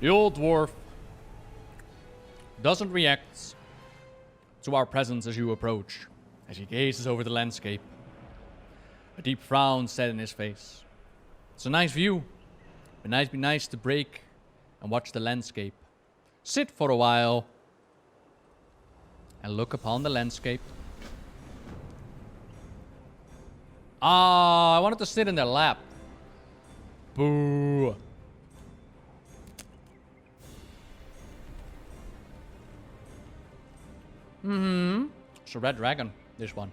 The old dwarf doesn't react to our presence as you approach, as he gazes over the landscape. A deep frown set in his face. It's a nice view. It'd be nice to break and watch the landscape. Sit for a while and look upon the landscape. Ah, I wanted to sit in their lap. Boo. It's a red dragon, this one.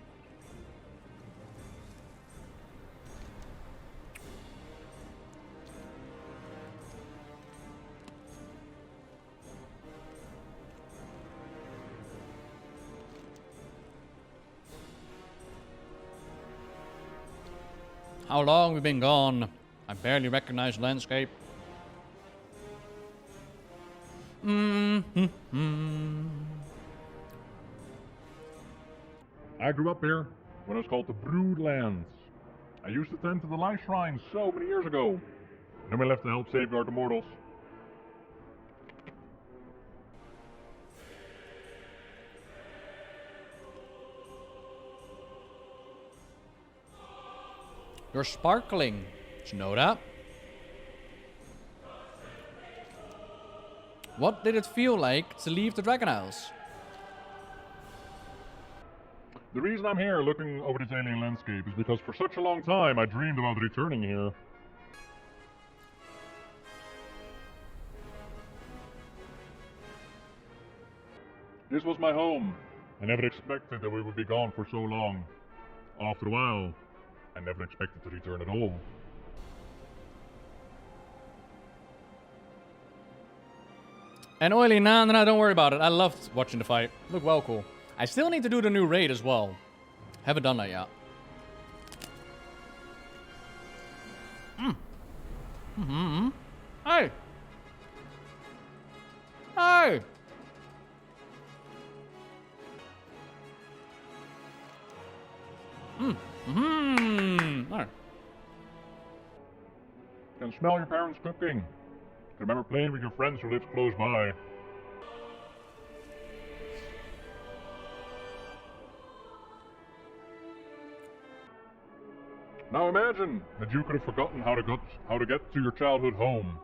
How long we've been gone? I barely recognize the landscape. I grew up here when it was called the Broodlands. I used to tend to the Light Shrine so many years ago. Then we left to help safeguard the mortals. You're sparkling. Did you know that? What did it feel like to leave the Dragon Isles? The reason I'm here looking over this alien landscape is because for such a long time I dreamed about returning here. This was my home. I never expected that we would be gone for so long. After a while, I never expected to return at all. And Oily, nah, don't worry about it. I loved watching the fight. Looked well cool. I still need to do the new raid as well. Haven't done that yet. Hey! Hey! Alright. Can smell your parents cooking. Can remember playing with your friends who lived close by. Now imagine that you could have forgotten how to get to your childhood home.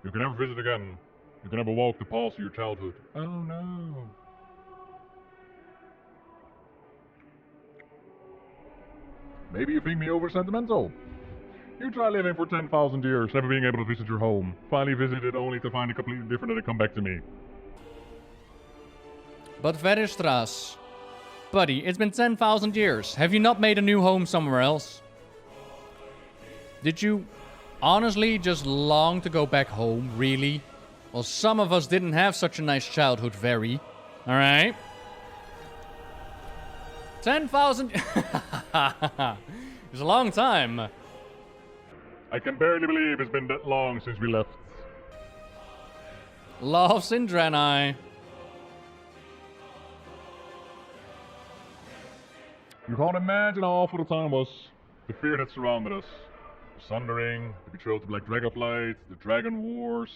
You can never visit again. You can never walk the paths of your childhood. Oh no. Maybe you think me over sentimental. You try living for 10,000 years, never being able to visit your home. Finally visited only to find it completely different and to come back to me. But Veristras, buddy, it's been 10,000 years. Have you not made a new home somewhere else? Did you honestly just long to go back home, really? Well, some of us didn't have such a nice childhood, Very. Alright? 10,000... It's a long time. I can barely believe it's been that long since we left. Loves in Draenei. You can't imagine how awful the time was. The fear that surrounded us. The Sundering, the betrayal to Black Dragonflight, the Dragon Wars.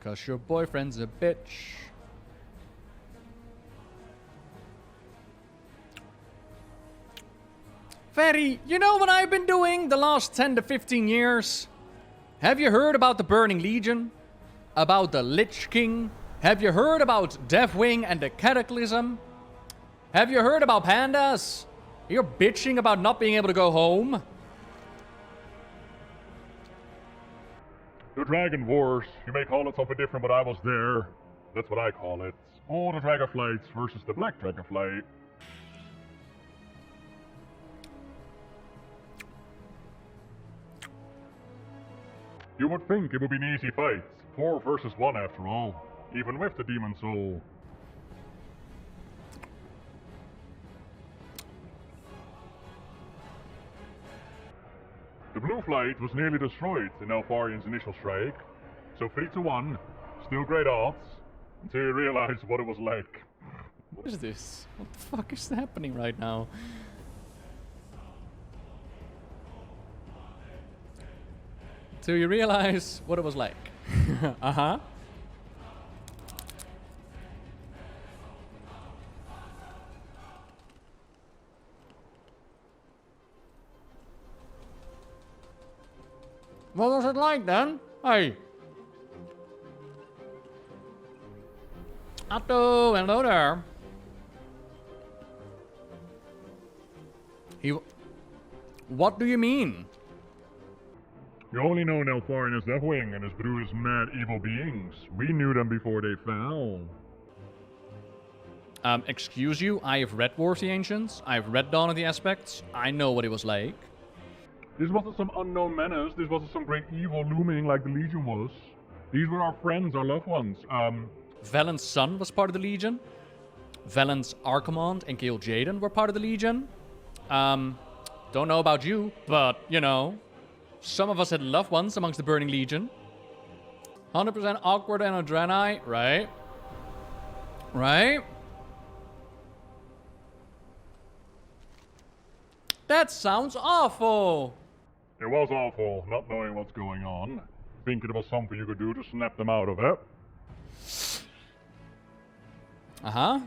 Cause your boyfriend's a bitch. Ferry, you know what I've been doing the last 10 to 15 years? Have you heard about the Burning Legion? About the Lich King? Have you heard about Deathwing and the Cataclysm? Have you heard about pandas? You're bitching about not being able to go home? The Dragon Wars. You may call it something different, but I was there. That's what I call it. All the Dragonflights versus the Black Dragonflight. You would think it would be an easy fight. 4 versus 1 after all. Even with the Demon Soul. The Blue Flight was nearly destroyed in Alfarian's initial strike. So 3-1, still great odds, until you realize what it was like. What is this? What the fuck is happening right now? till you realize what it was like. Uh-huh. What was it like then? Hey. Otto, hello there. What do you mean? You only know Neltharion as Deathwing and his brood as mad evil beings. We knew them before they fell. Excuse you, I have read War of the Ancients, I have read Dawn of the Aspects, I know what it was like. This wasn't some unknown menace, this wasn't some great evil looming like the Legion was. These were our friends, our loved ones. Valen's son was part of the Legion. Valen's Archimond and Gil Jaden were part of the Legion. Don't know about you, but, you know, some of us had loved ones amongst the Burning Legion. 100% awkward and Adreni, right? Right? That sounds awful. It was awful, not knowing what's going on. Thinking it was something you could do to snap them out of it. Uh-huh.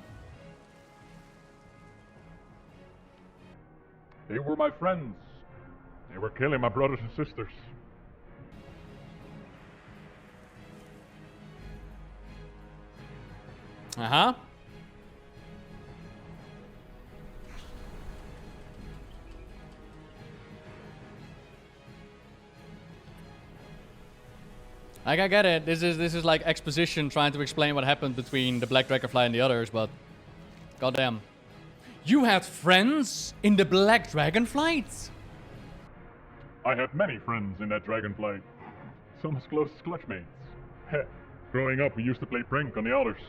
They were my friends. They were killing my brothers and sisters. Uh-huh. Like, I get it. This is like exposition trying to explain what happened between the Black Dragonfly and the others, but goddamn. You had friends in the Black Dragonflight? I had many friends in that Dragonflight. Some as close as clutchmates. Heh. Growing up, we used to play prank on the others.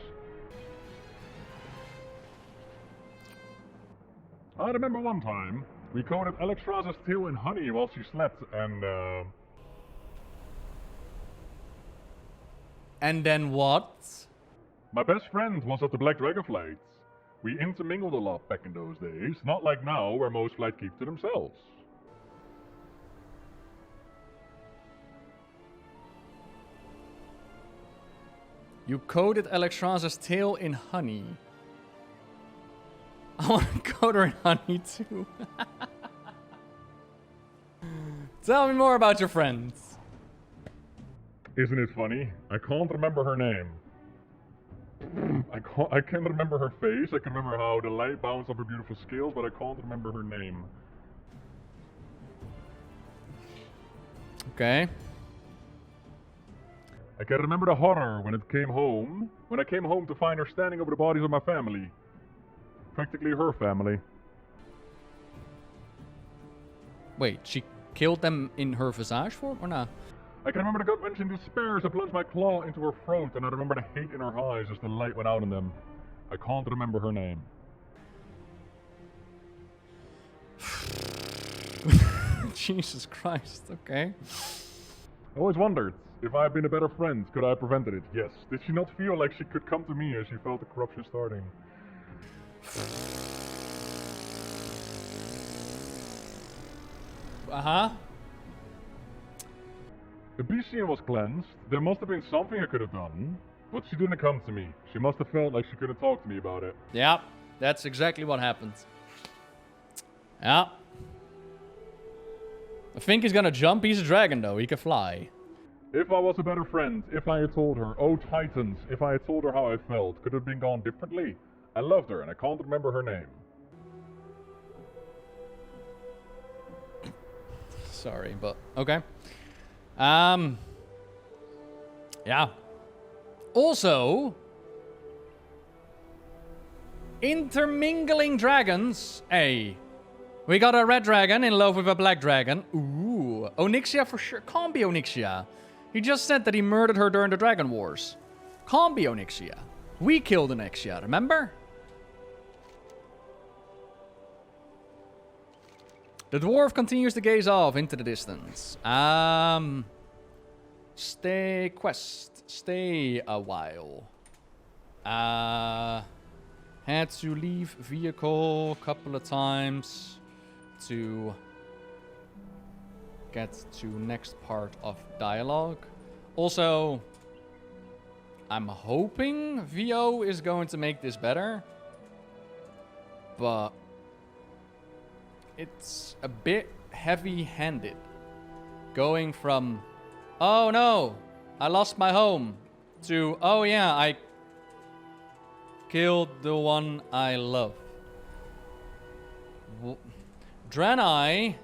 I remember one time, we coated Alexstrasza's tail in honey while she slept, and And then what? my best friend was at the Black Dragonflight. We intermingled a lot back in those days, not like now, where most flight keep to themselves. You coated Alexstrasza's tail in honey. I want to coat her in honey too. Tell me more about your friends. Isn't it funny? I can't remember her name. I can remember her face, I can remember how the light bounced off her beautiful scales, but I can't remember her name. Okay. I can remember the horror when I came home to find her standing over the bodies of my family. Practically her family. Wait, she killed them in her visage form or not? I can remember the gut-wrenching despair as I plunged my claw into her throat, and I remember the hate in her eyes as the light went out on them. I can't remember her name. Jesus Christ, okay. I always wondered, if I had been a better friend, could I have prevented it? Yes. Did she not feel like she could come to me as she felt the corruption starting? Uh-huh. The Bestian was cleansed. There must have been something I could have done. But she didn't come to me. She must have felt like she couldn't talk to me about it. Yeah, that's exactly what happened. Yeah. I think he's gonna jump. He's a dragon, though. He can fly. If I was a better friend, if I had told her, oh Titans, if I had told her how I felt, could it have been gone differently? I loved her, and I can't remember her name. Sorry, but okay. Yeah. Also, intermingling dragons. Hey, we got a red dragon in love with a black dragon. Ooh, Onyxia for sure. Can't be Onyxia. He just said that he murdered her during the Dragon Wars. Can't be Onyxia. We killed Onyxia, remember? The dwarf continues to gaze off into the distance. Stay quest. Stay a while. Had to leave vehicle a couple of times to get to next part of dialogue. Also, I'm hoping VO is going to make this better. But it's a bit heavy-handed. Going from, oh no, I lost my home, to, oh yeah, I killed the one I love. Draenei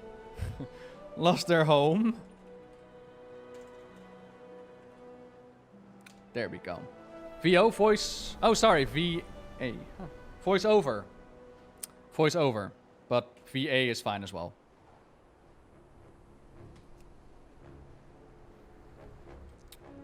lost their home. There we go. VO voice, oh sorry, VA. Voice over. Voice over. But VA is fine as well.